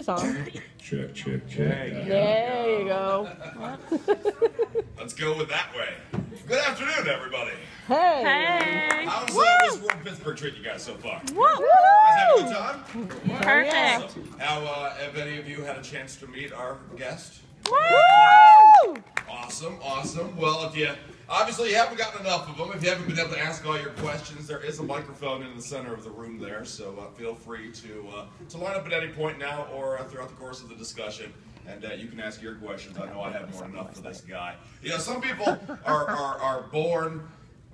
song. Check, check, check. There you go. Let's go with that way. Good afternoon, everybody. Hey. Hey. How's this World Pittsburgh treating you guys so far? Woo. Guys having a good time? Perfect. Awesome. How, have any of you had a chance to meet our guest? Woo. Awesome, awesome. Well, if you obviously you haven't gotten enough of them, if you haven't been able to ask all your questions, there is a microphone in the center of the room there, so feel free to line up at any point now or throughout the course of the discussion, and you can ask your questions. I know I have more than enough for this guy. You know, some people are born.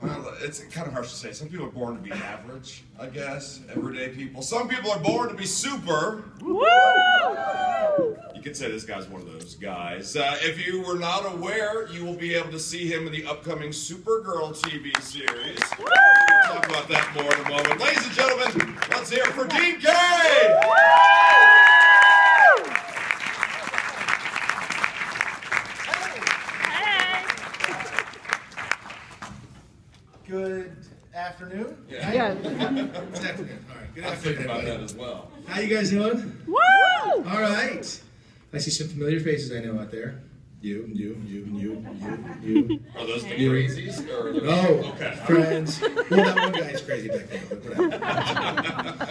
Well, it's kind of harsh to say. Some people are born to be average, I guess, everyday people. Some people are born to be super. Woo. You could say this guy's one of those guys. If you were not aware, you will be able to see him in the upcoming Supergirl TV series. Woo. We'll talk about that more in a moment. Ladies and gentlemen, let's hear it for Dean Cain! Good afternoon. Yeah. It's afternoon. All right. Good I'm thinking afternoon, about everybody. that as well. How you guys doing? Woo. All right. I see some familiar faces I know out there. You. Are those the crazies? Or are those... Oh, okay. friends. Well, that one guy's crazy back there, but whatever.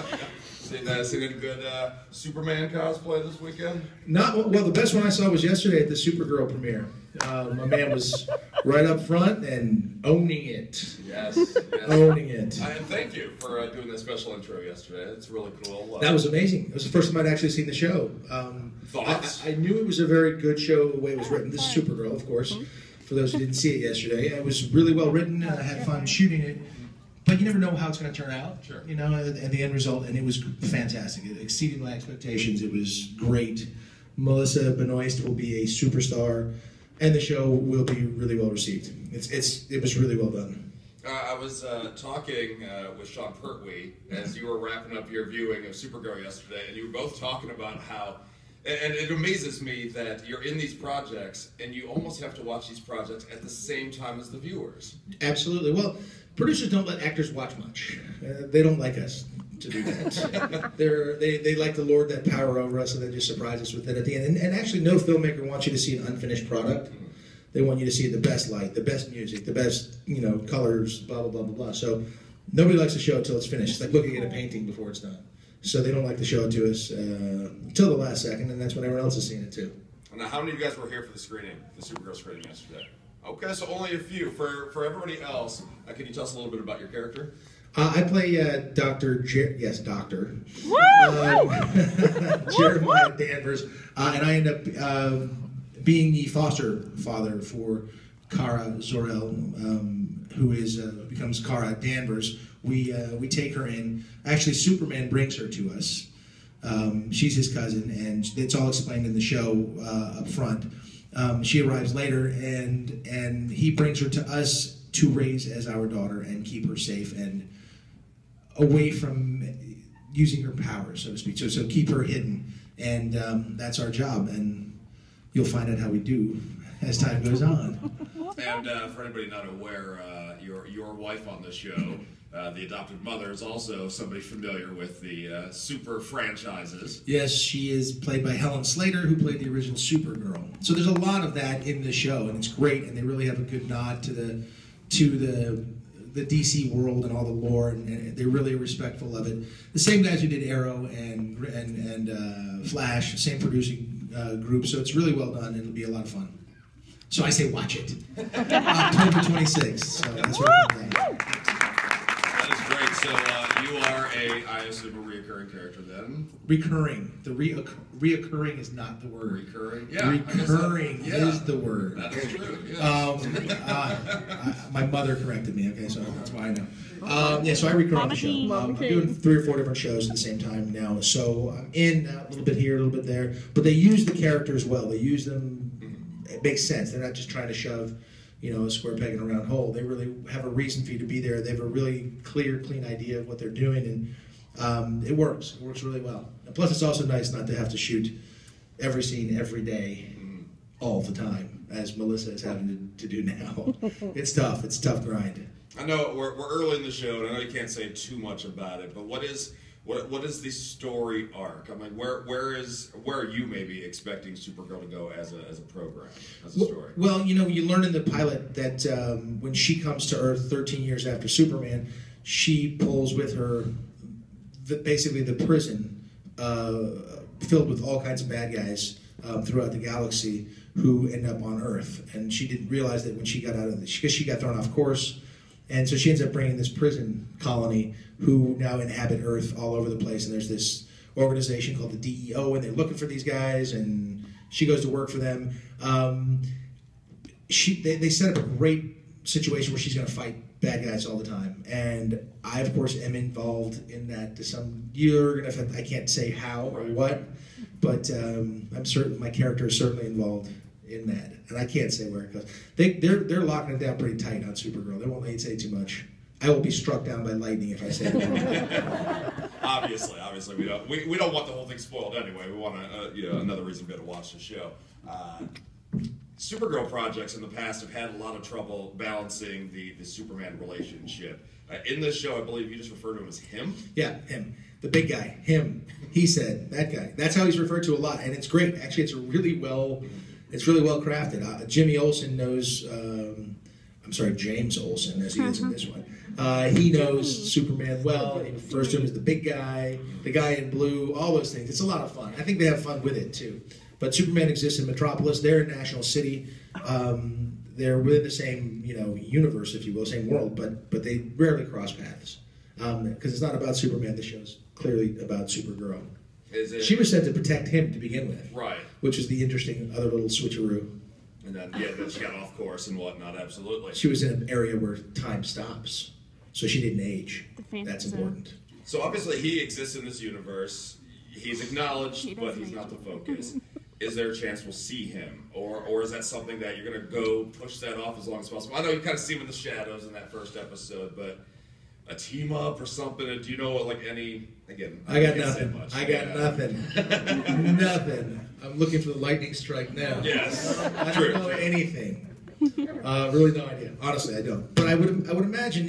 Seen any good Superman cosplay this weekend? Not well. The best one I saw was yesterday at the Supergirl premiere. My man was right up front and owning it. Yes. Owning it. And thank you for doing that special intro yesterday. It's really cool. That was amazing. It was the first time I'd actually seen the show. Thoughts? I knew it was a very good show the way it was written. This is Supergirl, of course, for those who didn't see it yesterday. It was really well written. I had fun shooting it. But you never know how it's going to turn out, Sure. You know, and the end result, and it was fantastic. It exceeded my expectations. It was great. Melissa Benoist will be a superstar, and the show will be really well received. It was really well done. I was talking with Sean Pertwee as you were wrapping up your viewing of Supergirl yesterday, and you were both talking about how, and it amazes me that you're in these projects, and you almost have to watch these projects at the same time as the viewers. Absolutely. Well, producers don't let actors watch much. They don't like us to do that. they like to lord that power over us and then just surprise us with it at the end. And actually, no filmmaker wants you to see an unfinished product. They want you to see the best light, the best music, the best colors, blah blah blah blah blah. So nobody likes to show it till it's finished. It's like looking at a painting before it's done. So they don't like to show it to us until the last second, and that's when everyone else is seeing it too. Now, how many of you guys were here for the screening, the Supergirl screening yesterday? Okay, so only a few. For everybody else, can you tell us a little bit about your character? I play Dr. Doctor. Woo. Jeremiah Danvers, and I end up being the foster father for Kara Zor-El, who becomes Kara Danvers. We take her in. Actually, Superman brings her to us. She's his cousin, and it's all explained in the show up front. She arrives later, and he brings her to us to raise as our daughter and keep her safe and away from using her powers, so to speak. So keep her hidden, and that's our job. And you'll find out how we do as time goes on. And for anybody not aware, your wife on the show, the adopted mother, is also somebody familiar with the Super franchises. Yes, she is played by Helen Slater, who played the original Supergirl. So there's a lot of that in the show, and it's great. And they really have a good nod to the DC world and all the lore, and they're really respectful of it. The same guys who did Arrow and Flash, same producing group. So it's really well done. It'll be a lot of fun. So I say watch it. October 26th. So that's what I'm saying. That is great. So you are I assume, a reoccurring character then? Recurring. The reoccurring is not the word. Recurring? Yeah. Recurring is the word. That is true. Yeah. My mother corrected me, okay, so that's why I know. So I recur on the show. I'm doing 3 or 4 different shows at the same time now. So I'm in a little bit here, a little bit there. But they use the characters well. They use them. It makes sense. They're not just trying to shove, a square peg in a round hole. They really have a reason for you to be there. They have a really clear, clean idea of what they're doing, and it works. It works really well. And plus, it's also nice not to have to shoot every scene every day, all the time, as Melissa is having to do now. It's tough. It's a tough grind. I know we're early in the show, and I know you can't say too much about it, but what is What is the story arc? I mean, where are you maybe expecting Supergirl to go as a program, as a story? Well, you know, you learn in the pilot that when she comes to Earth 13 years after Superman, she pulls with her basically the prison filled with all kinds of bad guys throughout the galaxy who end up on Earth. And she didn't realize that when she got out of because she got thrown off course. And so she ends up bringing this prison colony who now inhabit Earth all over the place. And there's this organization called the DEO, and they're looking for these guys, and she goes to work for them. They set up a great situation where she's going to fight bad guys all the time. And I, of course, am involved in that to some... I can't say how or what, but I'm certain my character is certainly involved in that, and I can't say where it goes. They're locking it down pretty tight on Supergirl. They won't let you say too much. I will be struck down by lightning if I say it. Obviously, we don't want the whole thing spoiled anyway. We want another reason to be able to watch the show. Supergirl projects in the past have had a lot of trouble balancing the Superman relationship. In this show, I believe you just referred to him as him. Yeah, him. The big guy. Him. He said, that guy. That's how he's referred to a lot, and it's great. Actually, it's really well crafted. Jimmy Olsen knows, James Olsen, as he is in this one. He knows Superman well. He refers to him as the big guy, the guy in blue, all those things. It's a lot of fun. I think they have fun with it, too. But Superman exists in Metropolis. They're in National City. They're within the same, universe, if you will, same world, but they rarely cross paths. Because it's not about Superman. The show's clearly about Supergirl. She was sent to protect him to begin with. Right. Which is the interesting other little switcheroo. And then she got off course and whatnot, absolutely. She was in an area where time stops, so she didn't age. That's important. So obviously he exists in this universe. He's acknowledged, but he's not the focus. Is there a chance we'll see him? Or is that something that you're going to go push that off as long as possible? I know you kind of see him in the shadows in that first episode, but a team up or something? Do you know any... Again, I got nothing. I got nothing. Nothing. I'm looking for the lightning strike now. Yes. I don't know anything. Really no idea. Honestly, I don't. But I would imagine,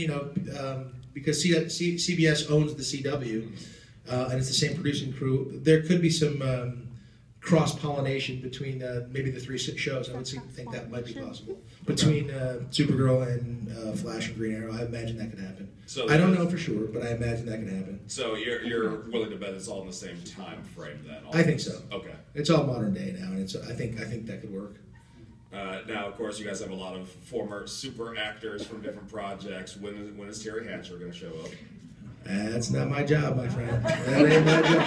because CBS owns the CW, and it's the same producing crew, there could be some cross-pollination between maybe the three shows. I would think that might be possible. Between Supergirl and Flash and Green Arrow, I imagine that could happen. So I don't know for sure, but I imagine that could happen. So you're willing to bet it's all in the same time frame then? I think so. Okay. It's all modern day now, and I think that could work. Now, of course, you guys have a lot of former super actors from different projects. When is Terry Hatcher going to show up? That's not my job, my friend. That ain't my job.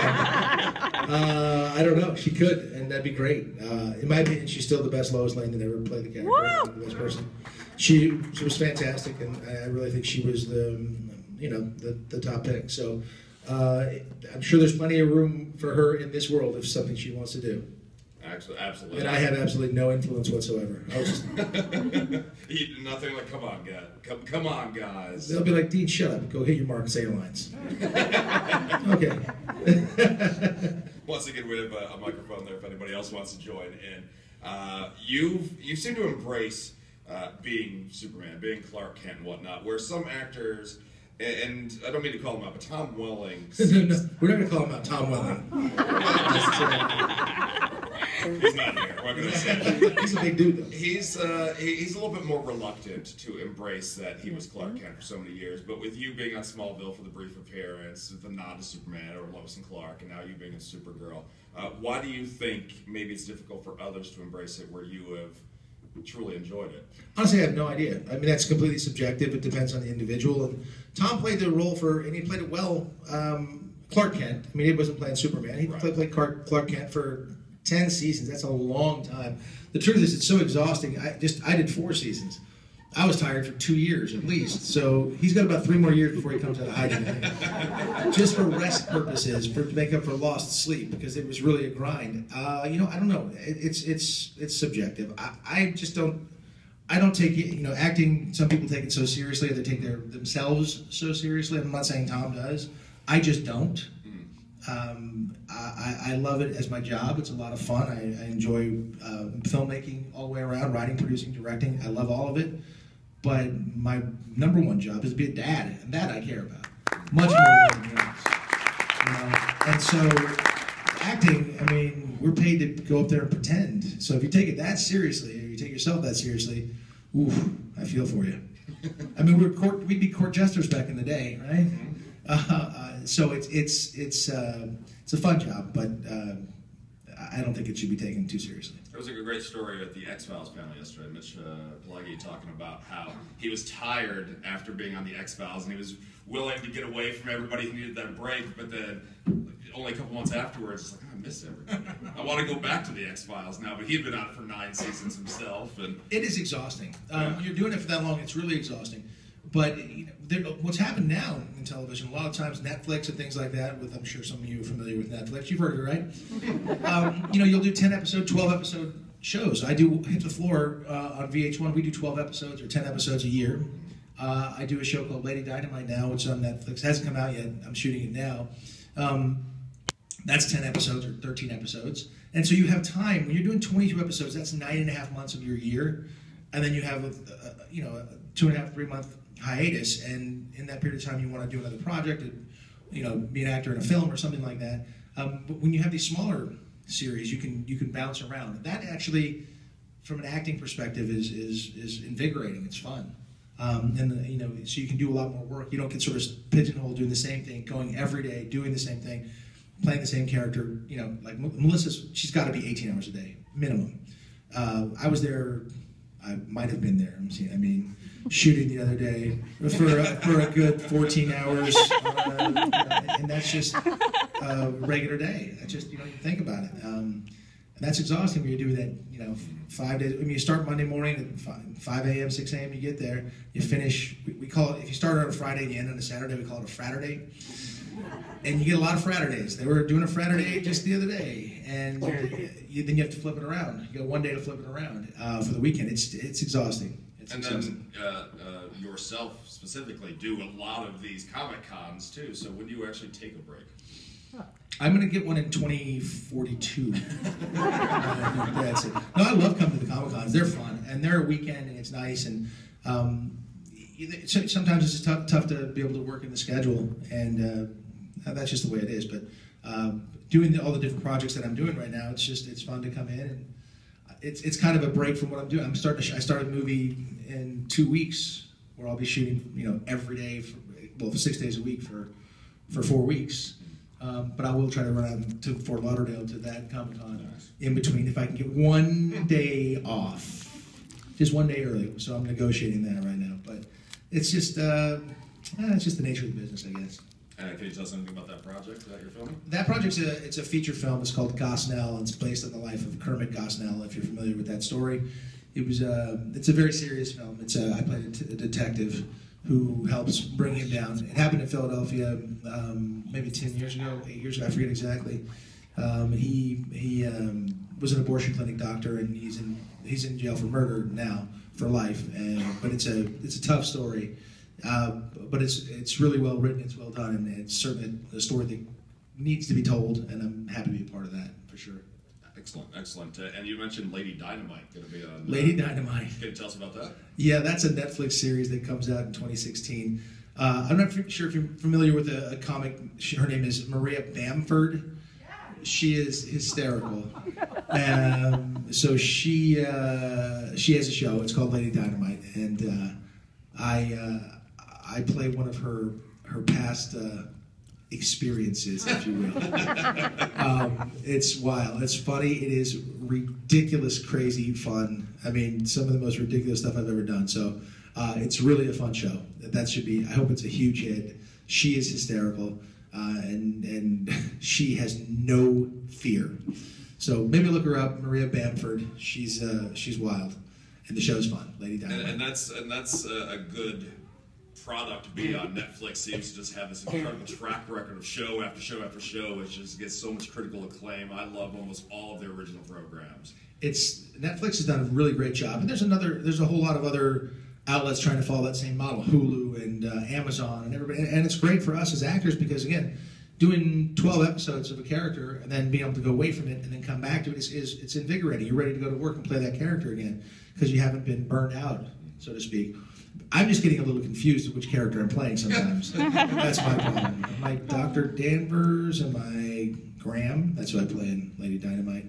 I don't know. She could, and that'd be great. In my opinion, she's still the best Lois Lane that ever played the character. The best person. She was fantastic, and I really think she was the top pick. So I'm sure there's plenty of room for her in this world if something she wants to do. Absolutely. And I have absolutely no influence whatsoever. I was just nothing like, come on, guys. They'll be like, Dean, shut up. Go hit your mark and say your lines. Okay. Once again, we have a microphone there if anybody else wants to join in. You seem to embrace being Superman, being Clark Kent and whatnot, where some actors... And I don't mean to call him out, but Tom Welling... No, we're not going to call him out, Tom Welling. He's not here. What can I say? He's a big dude, though. He's a little bit more reluctant to embrace that he was Clark Kent for so many years. But with you being on Smallville for the brief appearance, the nod to Superman or Lois and Clark, and now you being a Supergirl, why do you think maybe it's difficult for others to embrace it where you have truly enjoyed it? Honestly, I have no idea. I mean, that's completely subjective. It depends on the individual. And Tom played the role and he played it well. Clark Kent. I mean, he wasn't playing Superman. He played Clark Kent for 10 seasons. That's a long time. The truth is, it's so exhausting. I did 4 seasons. I was tired for 2 years at least. So he's got about 3 more years before he comes out of hiding. Just for rest purposes, to make up for lost sleep, because it was really a grind. I don't know. It's subjective. I just don't. I don't take it. Acting. Some people take it so seriously, or they take themselves so seriously. I'm not saying Tom does. I just don't. I love it as my job. It's a lot of fun. I enjoy filmmaking all the way around, writing, producing, directing. I love all of it. But my number one job is to be a dad, and that I care about much more than anything else. And so, acting, I mean, we're paid to go up there and pretend. So if you take it that seriously, or you take yourself that seriously, oof, I feel for you. I mean, we'd be court jesters back in the day, right? So it's a fun job, but I don't think it should be taken too seriously. There was a great story at the X-Files panel yesterday. Mitch Pileggi talking about how he was tired after being on the X-Files, and he was willing to get away from everybody who needed that break, but then only a couple months afterwards, it's like, I miss everybody. I want to go back to the X-Files now, but he'd been on it for 9 seasons himself. And it is exhausting. You're doing it for that long, it's really exhausting. But what's happened now in television, a lot of times Netflix and things like that, I'm sure some of you are familiar with Netflix, you've heard of it, right? You'll do 10 episode, 12 episode shows. I do Hit the Floor on VH1, we do 12 episodes or 10 episodes a year. I do a show called Lady Dynamite now, which is on Netflix. It hasn't come out yet, I'm shooting it now. That's 10 episodes or 13 episodes. And so you have time, when you're doing 22 episodes, that's 9.5 months of your year. And then you have a 2.5, 3 month hiatus, and in that period of time you want to do another project, be an actor in a film or something like that. But when you have these smaller series, you can bounce around. That actually, from an acting perspective, is invigorating. It's fun, so you can do a lot more work. You don't get sort of pigeonholed doing the same thing, going every day, doing the same thing, playing the same character. Like Melissa's, she's got to be 18 hours a day minimum. I was there. I might have been there. I mean, shooting the other day for a good 14 hours, and that's just a regular day. That's just, you don't even think about it. And that's exhausting when you're doing that, 5 days. I mean, you start Monday morning at 5 a.m., 6 a.m., you get there, you finish, we call it, if you start on a Friday and you end on a Saturday, we call it a Fraturday. And you get a lot of Fraturdays. They were doing a Fraturday just the other day, and then you have to flip it around. You got one day to flip it around for the weekend. It's exhausting. Then yourself specifically do a lot of these Comic Cons too. So when do you actually take a break? I'm going to get one in 2042. That's it. No, I love coming to the Comic Cons. They're fun, and they're a weekend, and it's nice. And sometimes it's just tough to be able to work in the schedule, and that's just the way it is. But doing all the different projects that I'm doing right now, it's fun to come in, and it's kind of a break from what I'm doing. I started a movie in 2 weeks where I'll be shooting, every day for 6 days a week for 4 weeks. But I will try to run out to Fort Lauderdale to that Comic-Con in between if I can get one day off, just one day early. So I'm negotiating that right now. But it's just the nature of the business, I guess. Can you tell us anything about that project that you're filming? That project's it's a feature film. It's called Gosnell, and it's based on the life of Kermit Gosnell. If you're familiar with that story, it's a very serious film. I played a detective who helps bring him down. It happened in Philadelphia maybe 10 years ago, 8 years ago, I forget exactly. He was an abortion clinic doctor, and he's in jail for murder now for life. But it's a tough story. But it's really well written, it's well done, and it's certainly a story that needs to be told, and I'm happy to be a part of that, for sure. Excellent. And you mentioned Lady Dynamite going to be on... Lady Dynamite. Can you tell us about that? Yeah, that's a Netflix series that comes out in 2016. I'm not sure if you're familiar with a comic. Her name is Maria Bamford. She is hysterical. So she has a show. It's called Lady Dynamite, and I play one of her past experiences, if you will. It's wild. It's funny. It is ridiculous, crazy fun. I mean, some of the most ridiculous stuff I've ever done. So it's really a fun show. That should be. I hope it's a huge hit. She is hysterical, and she has no fear. So maybe look her up, Maria Bamford. She's wild, and the show's fun. Lady Dynamite. And that's a good product to be on. Netflix seems to just have this incredible track record of show after show after show, which just gets so much critical acclaim. I love almost all of their original programs. Netflix has done a really great job, and there's a whole lot of other outlets trying to follow that same model, Hulu and Amazon and everybody, and it's great for us as actors because, again, doing 12 episodes of a character and then being able to go away from it and then come back to it it's invigorating. You're ready to go to work and play that character again because you haven't been burned out, so to speak. I'm just getting a little confused with which character I'm playing sometimes. That's my problem. Am I Dr. Danvers? Am I Graham? That's who I play in Lady Dynamite.